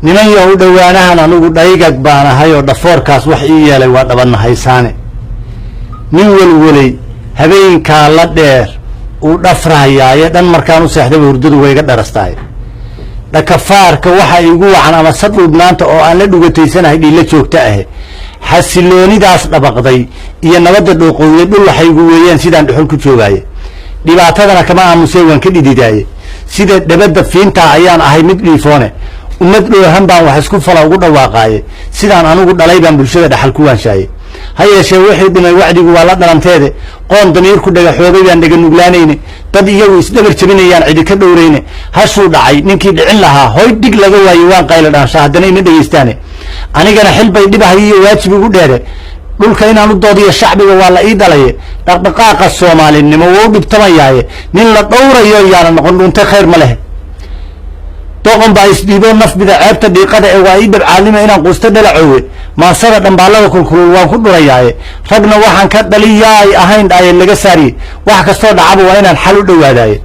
niman yahu dhawaanahan anugu dhaygag baan ahay oo dhafoorkaas wax ii yeelay waa dhabanahaysaane nin welwelay habeenkaa la dheer uu dhafrahayaaye dhan markaan u seexdaba hurdadu wayga dharastaay dhakafaarka waxa igu wacan ama sadhubnaanta oo aan la dhugataysanahay dhiilla joogta ahe xasiloonidaas dhabaqday iyo nabadda dhooqooyay dhul waxay igu weeyaan sidaan dhuxul ku joogaaye dhibaatadana kama aamusay waan ka dhididaaye sida dhabadda fiintaa ayaan ahay mid dhiifoone ummad dhoohan baan wax isku fala ugu dhawaaqaaye sidaan anugu dhalay baan bulshada dhaxal ku waanshaayey ha yeeshee wixii dhimay wacdigu waa la dhalanteede qoon damiirku dhagaxoobay baan dhaga nuglaanayne dad iyagu isdhabar jabinayaan cidi ka dhowrayne hashuu dhacay ninkii dhicin lahaa hoy dhig laga waaye waan qayla dhaansha haddana ima dhegaystaane anigana xil bay dhibahay iyo waajib igu dheere dhulka inaan u doodiyo shacbiga waa la ii dhalaye dhaqdhaqaaqa soomaalinimo wou dhibtamayaaye nin la dhowrayo yaana noqon dhuuntay khayr ma lehe doqon baa isdhiiboo nafbida ceebta dhiiqada ee waa ii dhabcaalima inaan quusta dhalacoowe maasada dhambaallada kulkulul waan ku dhurayaaye ragna waxaan ka dhaliyaay ahayn dhaaye laga saariye wax kastoo dhacaba waa inaan xal u dhowaadaaye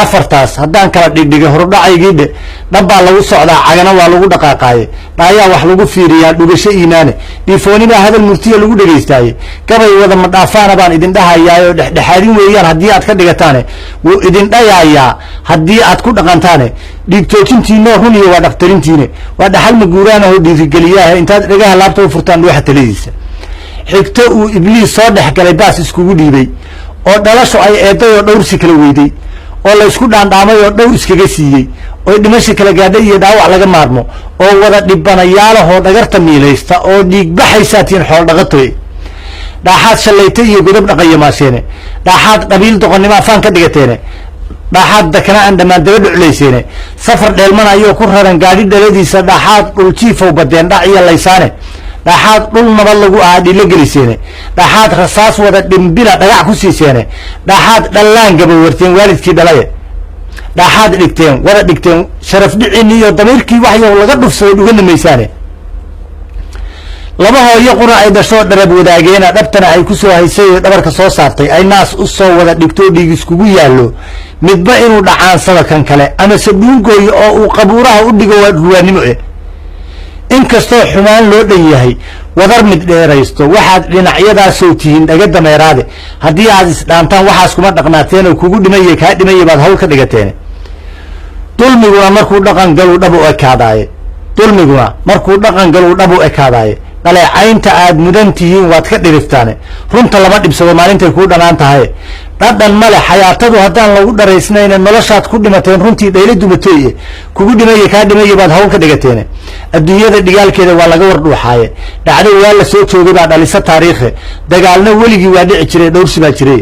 afartaas haddaan kala dhigdhigay horudhacaygiidhe dhabbaa lagu socdaa cagana waa lagu dhaqaaqaaye dhaayaa wax lagu fiiriyaa dhugasho iimaane dhiifoonibaa hadal murtiya lagu dhegaystaaye gabay wada madhaafaana baan idin dhahayaaye oo dhexdhexaadin weeyaan haddii aad ka dhigataane wuu idin dhayaayaa haddii aad ku dhaqantaane dhiigtoojintiinoo run iyo waa dhaktarintiine waa dhaxal maguuraanahoo dhiirigeliyaahe intaad dhagaha laabta u furtaan dhuuxa taladiisa xigto uu ibliis soo dhex galay baas iskugu dhiibay oo dhalasho ay eeday oo dhowrsi kala weyday oo laysku dhaandhaamay oo dhowr iskaga siiyey oo dhimasha kala gaadhay iyo dhaawac laga maarmo oo wada dhibanayaalahoo dhagarta miilaysta oo dhiigbaxaysaatiin xool dhaqatoy dhaaxaad shallaytay iyo godab dhaqayamaasheene dhaaxaad qabiil doqonnimo afaan ka dhigateene dhaaxaad dakana aan dhammaan daba dhuclayseene safar dheelmanayoo ku raran gaadhi dhaladiisa dhaaxaad dhuljiifow badeen dhac iyo laysaane dhaaxaad dhul nabad lagu ahaa dhilo geliseene dhaaxaad rasaas wada dhimbila dhagax ku siiseene dhaaxaad dhallaan gabawarteen waalidkii dhalaye dhaaxaad dhigteen wada dhigteen sharaf dhicin iyo damiirkii waxyow laga dhufsaday dhugana maysaane laba hooyo qura ay dhashoo dharab wadaageena dhabtana ay ku soo haysay oo dhabarka soo saartay ay naas u soo wada dhigtoo dhiig iskugu yaallo midba inuu dhacaansado kan kale amase dhuungooyo oo uu qabuuraha u dhigo waa ruwaannimo eh inkastoo xumaan loo dhan yahay wadar mid dheeraysto waxaad dhinacyadaasoo tihiin dhaga dameeraade haddii aad isdhaantaan waxaas kuma dhaqnaateen oo kugu dhimaye kaa dhimaye baad hawl ka dhigateene dulmiguna markuu dhaqan galuu dhab u ekaadaaye dulmiguna markuu dhaqan galuu dhab u ekaadaaye dhaleecaynta aad mudan tihiin waad ka dhiriftaane runta lama dhibsado maalintay kuu dhanaan tahay dhadhan male xayaatadu haddaan lagu dharaysnayne noloshaad ku dhimateen runtii dhayla dumatooye kugu dhimaye kaa dhimaye baad hawl ka dhigateene adduunyada dhigaalkeeda waa laga war dhuuxaaye dhacdo waa la soo joogay baa dhalisa taariikhe dagaalna weligii waa dhici jiray dhowrsi baa jiray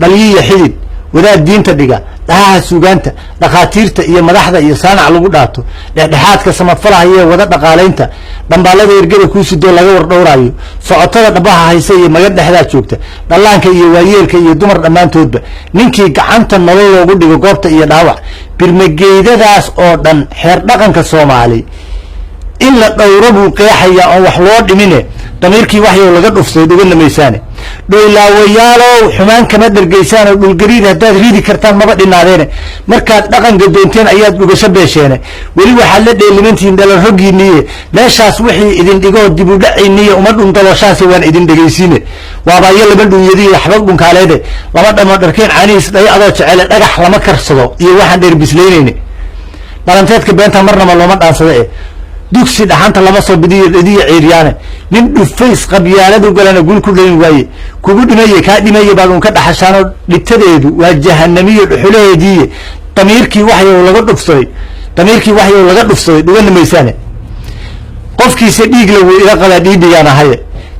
dhalyiyo xidid wadaad diinta dhiga dhahaha suugaanta dhakhaatiirta iyo madaxda iyo saanac lagu dhaato dhexdhexaadka samafalahayee wada dhaqaalaynta dhambaallada ergada kuu sidoo laga war dhowraayo socotada dhabaha haysa iyo maga dhexdaa joogta dhallaanka iyo waayeelka iyo dumar dhammaantoodba ninkii gacanta nolol loogu dhigo goobta iyo dhaawac birmageydadaas oo dhan xeer dhaqanka soomaali in la dhowro buu qeexayaa oon wax loo dhimine damiirkii waxyow laga dhuftay dhugana maysaane dhoylaawayaalow xumaan kama dhargaysaan oo dhulgariir haddaad riidi kartaan maba dhinaadeene markaad dhaqan gadoonteen ayaad dhugasho beesheene weli waxaad la dheelimantihiin dhalan roggiinniye meeshaas wixii idin dhigoo dib u dhacayniye uma dhundalooshaase waan idin dhegaysiine waabaayo lama dhuunyadiiyo xabag dhunkaaleede lama dhamo dharkeen caanihiis dhay adoo jecele dhagax lama karsado iyo waxaan dheer bislaynayne dhalanteedka beenta marnaba looma dhaansado e dugsi dhaxanta lama soo bidiyo dhediyo ciiryaane nin dhufays qabyaaladu galana gul ku dhalin waaye kugu dhimaye kaa dhimaye baad uun ka dhaxashaanoo dhigtadeedu waa jahanamiyo dhuxulaheediiye damiirkii waxyow laga dhufsaday dhugana maysaane qofkiisa dhiigla wuu iga qabaa dhiidhiyaan ahaye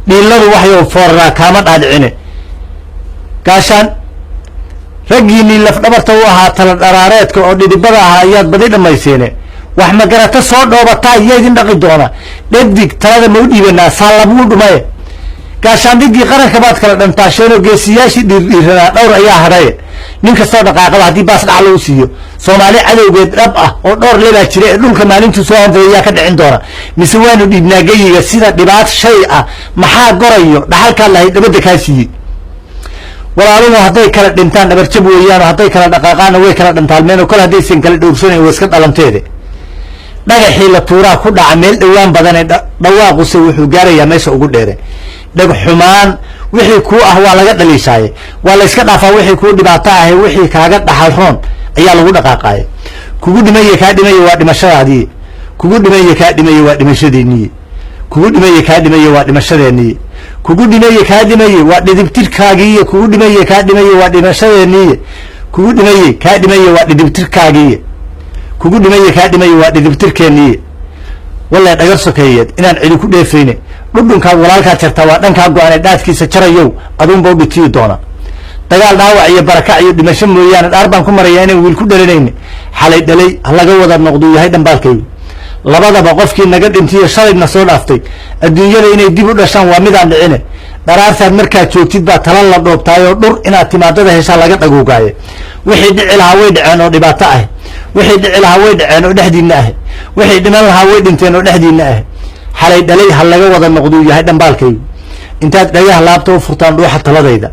dhiilladu waxyow foornaa kaama dhaadhicine gaashaan raggiinnii lafdhabarta u ahaa tala dharaareedka oo dhidibada ahaa ayaad badi dhammayseene wax magarata soo dhoobataa iyo idin dhaqi doona dhadig talada ma u dhiibanaa saalabuu dhumaye gaashaandhigii qaranka baad kala dhantaasheenoo geesiyaashii dhiirdhiiranaa dhowr ayaa hadhaye nin kastoo dhaqaaqaba haddii baas dhac lagu siiyo soomaali cadowgeed dhab ah oo dhowr lebaa jira ee dhulka maalintuu soo hantaday yaa ka dhicin doona mise waanu dhiibnaa geyiga sida dhibaat shay ah maxaa gorayo dhaxalkaad lahayd dhabadda kaa siiyey walaaluhu hadday kala dhintaan dhabarjab weeyaano hadday kala dhaqaaqaanna way kala dhantaalmeen oo kol haddaysan kala dhowrsanayn waa iska dhalanteede dhagaxii la tuuraa ku dhaca meel dhowaan badan ee dhawaaquse wuxuu gaarayaa meesha ugu dheere dhagax xumaan wixii kuu ah waa laga dhaliishaaye waa la iska dhaafaa wixii kuu dhibaato ahe wixii kaaga dhaxal roon ayaa lagu dhaqaaqaaye kugu dhimaye kaa dhimaye waa dhimashadaadii kugu dhimaye kaa dhimaye waa dhimashadiinii kugu dhimaye kaa dhimaye waa dhimashadeenii kugu dhimaye kaa dhimaye waa dhidibtirkaagii kugu dhimaye kaa dhimaye waa dhimashadeenii kugu dhimaye kaa dhimaye waa dhidibtirkaagii kugu dhimaye kaa dhimaye waa dhidibtirkeenii wallahi dhagar sokeeyeed inaan cidi ku dheefayne dhudhunkaad walaalkaa jartaa waa dhankaa go-aanee dhaadkiisa jarayow aduunba u dhitiyi doona dagaal dhaawac iyo barakac iyo dhimasho mooyaane dhaar baan ku marayaa inaan wiil ku dhalinayne xalay dhalay ha laga wada noqduu yahay dhambaalkaygu labadaba qofkii naga dhintiyo shalayna soo dhaaftay adduunyada inay dib u dhashaan waa midaan dhicine dharaartaad markaad joogtid baa tala la dhoobtaayoo dhur inaad timaadada heshaa laga dhagoogaaye wixii dhici lahaa way dhaceen oo dhibaato ah wixii dhici lahaa way dhaceen oo dhexdiinna ah wixii dhiman lahaa way dhinteen oo dhexdiinna ah xalay dhalay ha laga wada noqduu yahay dhambaalkaygu intaad dhagaha laabta u furtaan dhuuxa taladayda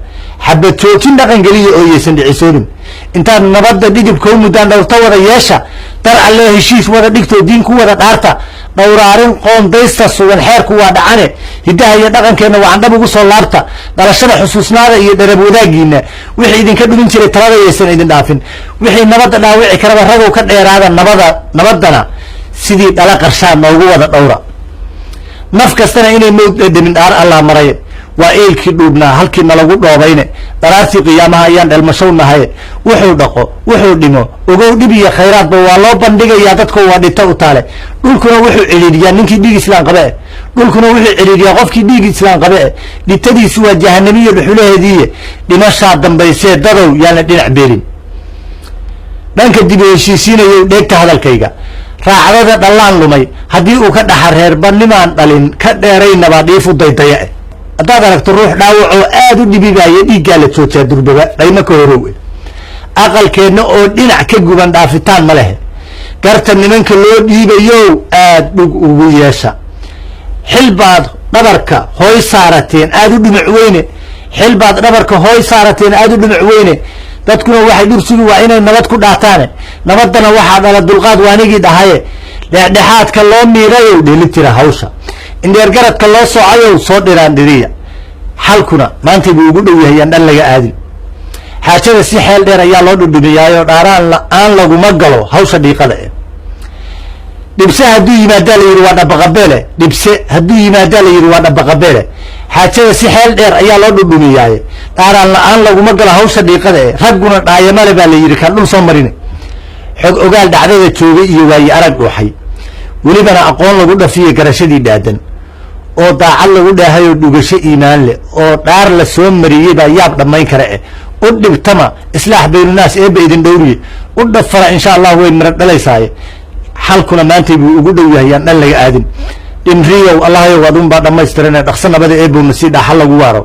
xabad joojin dhaqan geliya oo yeysan dhicisoonin intaad nabadda dhidibka u muddaan dhowrta wada yeesha darca loo heshiis wada dhigtoo diin ku wada dhaarta dhowraarin qoondaysta sugan xeerku waa dhacane hiddaha iyo dhaqankeenna waa candhab ugu soo laabta dhalashada xusuusnaada iyo dharab wadaaggiinna wixii idinka dhumin jiray talada yaysan idin dhaafin wixii nabadda dhaawici karaba ragow ka dheeraada nabaddana sidii dhala qarshaa noogu wada dhowra naf kastana inay mowd dhedhamin dhaar allah maraye waa eelkii dhuubnaa halkii nalagu dhoobayne dharaartii qiyaamaha ayaan dhelmashow nahaye wuxuu dhaqo wuxuu dhimo ogow dhib iyo khayraadba waa loo bandhigayaa dadko waa dhinto u taale dhulkuna wuxuu cidhiidhiyaa ninkii dhiig islaan qabe dhulkuna wuxuu cidhiidhiyaa qofkii dhiig islaan qabe dhitadiisu waa jahanamiyo dhuxulaheediiye dhimashaa dambaysee dadow yaana dhinac beelin dhanka dib u heshiisiinayow dheegta hadalkayga raacdada dhallaan lumay haddii uu ka dhaxa reerbanimaan dhalin ka dheeraynabaa dhiifu daydaya haddaad aragto ruux dhaawacoo aada u dhibibaaye dhiiggaa la joojiyaa durbaba dhaymo ka horow aqalkeenna oo dhinac ka guban dhaafitaan ma lehe garta nimanka loo dhiibayow aad dhug ugu yeesha xil baad dhabarka hooy saarateen aada u dhimac weyne xil baad dhabarka hooy saarateen aada u dhimac weyne dadkuna waxay dhursugi waa inay nabad ku dhaataane nabaddana waxaa dhala dulqaad waanigii dhahaye dhexdhexaadka loo miirayow dheeli tira hawsha indheergaradka loo socayow soo dhiraan dhiriya xalkuna maantay buu ugu dhow yahay aan dhan laga aadin xaajada si xeel dheer ayaa loo dhudhumiyaayo dhaaraan la-aan laguma galo hawsha dhiiqada dhibse hadduu yimaadaa la yidhi waa dhabaqabeele dhibse hadduu yimaadaa la yidhi waa dhabaqabeele xaajada si xeel dheer ayaa loo dhudhumiyaaye dhaaraan la-aan laguma galo hawsha dhiiqada ragguna dhaayamale baa la yidhi kaan dhul soo marine xog ogaal dhacdada joogay iyo waaye arag dhuuxay welibana aqoon lagu dhafiye garashadii dhaadan oo daacad lagu dhaahayoo dhugasho iimaan leh oo dhaar la soo mariyey baa yaab dhammayn kara u dhibtama islaax baynunaas eebba idin dhowriye u dhafara insha allah way mira dhalaysaaye xalkuna maantay buu ugu dhow yahay aan dhan laga aadin dhimriyow allahayow adunbaa dhammaystirane dhaqso nabada eebowna sii dhaaxa lagu waaro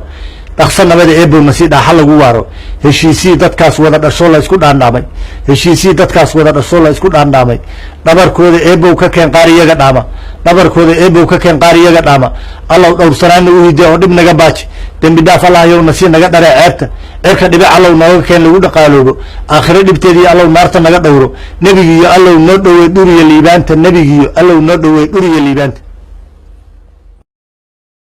dhaqso nabada eebowna sii dhaaxa lagu waaro heshiisii dadkaas wada dhashoo la isku dhaandhaamay heshiisii dadkaas wada dhashoo la isku dhaandhaamay dhabarkooda eebow ka keen qaar iyaga dhaama dhabarkooda eebow ka keen qaar iyaga dhaama allow dhowrsanaana u hidee oo dhib naga baaji dembi dhaaf allahayowna sii naga dharee ceebta cirka dhibic allow nooga keen lagu dhaqaaloobo aakhiro dhibteediiyo allow naarta naga dhowro nebigiiyo allow noo dhowey dhuriya liibaanta nebigiiyo allow noo dhowey dhuriya liibaanta